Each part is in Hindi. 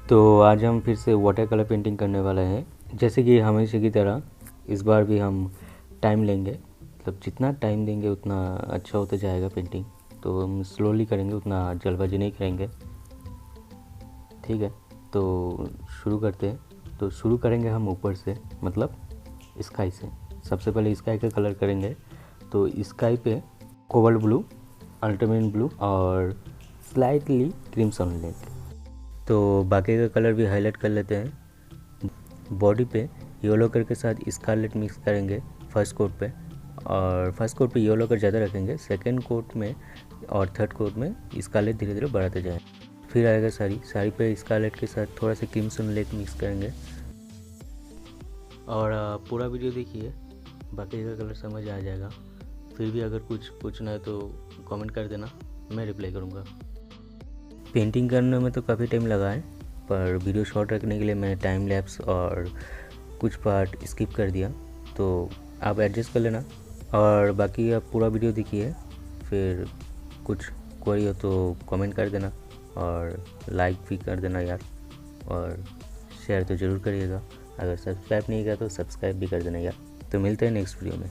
तो आज हम फिर से वाटर कलर पेंटिंग करने वाले हैं। जैसे कि हमेशा की तरह इस बार भी हम टाइम लेंगे, मतलब जितना टाइम देंगे उतना अच्छा होता जाएगा पेंटिंग। तो हम स्लोली करेंगे, उतना जल्दबाजी नहीं करेंगे, ठीक है। तो शुरू करते हैं। तो शुरू करेंगे हम ऊपर से, मतलब स्काई से। सबसे पहले स्काई का कलर करेंगे। तो स्काई पे कोबाल्ट ब्लू, अल्ट्रामाइन ब्लू और स्लाइटली क्रिम्सन लेंगे। तो बाकी का कलर भी हाईलाइट कर लेते हैं। बॉडी पे येलो कलर के साथ स्कारलेट मिक्स करेंगे फर्स्ट कोट पे, और फर्स्ट कोट पे येलो कलर ज़्यादा रखेंगे, सेकंड कोट में और थर्ड कोट में स्कारलेट धीरे धीरे बढ़ाते जाएं। फिर आएगा साड़ी पे स्कारलेट के साथ थोड़ा सा क्रिम्सन लेक मिक्स करेंगे। और पूरा वीडियो देखिए, बाकी का कलर समझ आ जाएगा। फिर भी अगर कुछ पूछना है तो कमेंट कर देना, मैं रिप्लाई करूँगा। पेंटिंग करने में तो काफ़ी टाइम लगा है, पर वीडियो शॉर्ट रखने के लिए मैंने टाइम लैप्स और कुछ पार्ट स्किप कर दिया, तो आप एडजस्ट कर लेना। और बाकी आप पूरा वीडियो देखिए, फिर कुछ क्वेरी हो तो कमेंट कर देना और लाइक भी कर देना यार, और शेयर तो ज़रूर करिएगा। अगर सब्सक्राइब नहीं किया तो सब्सक्राइब भी कर देना यार। तो मिलते हैं नेक्स्ट वीडियो में।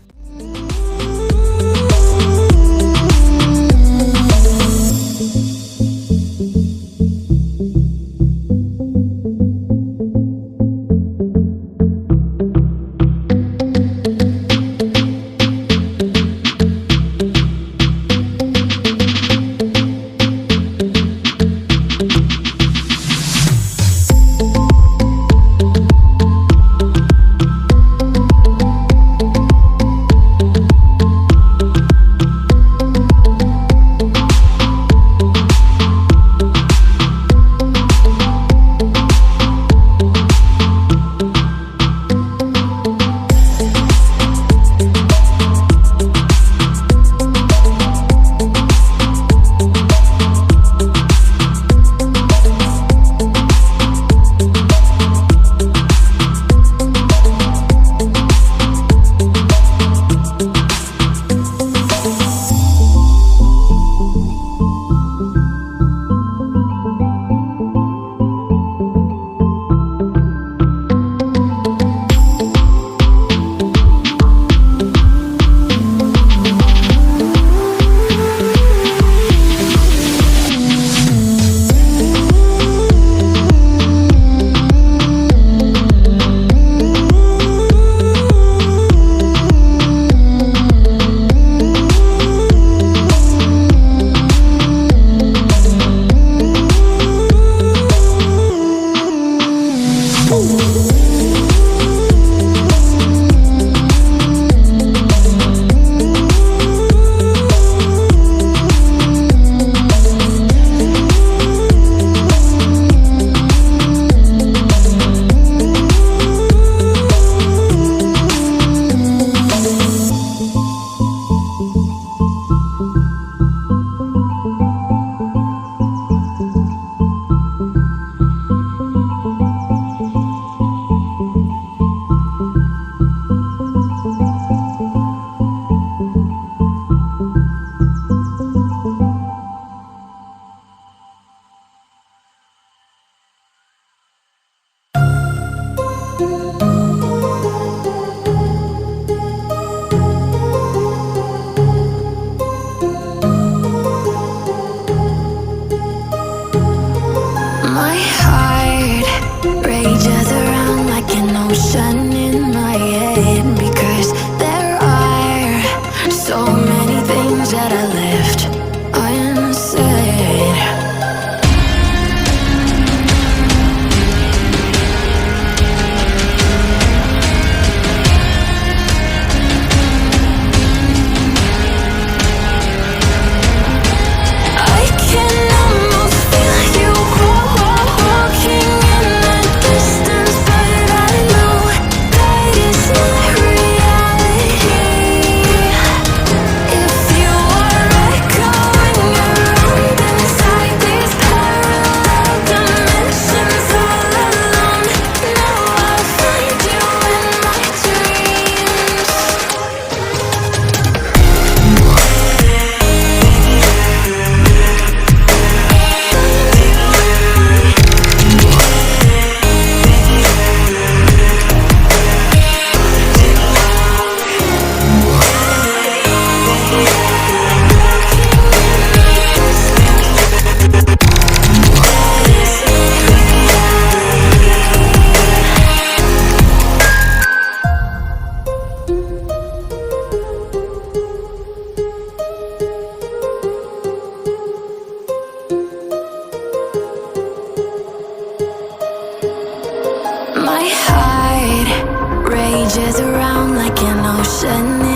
My heart rages around like an ocean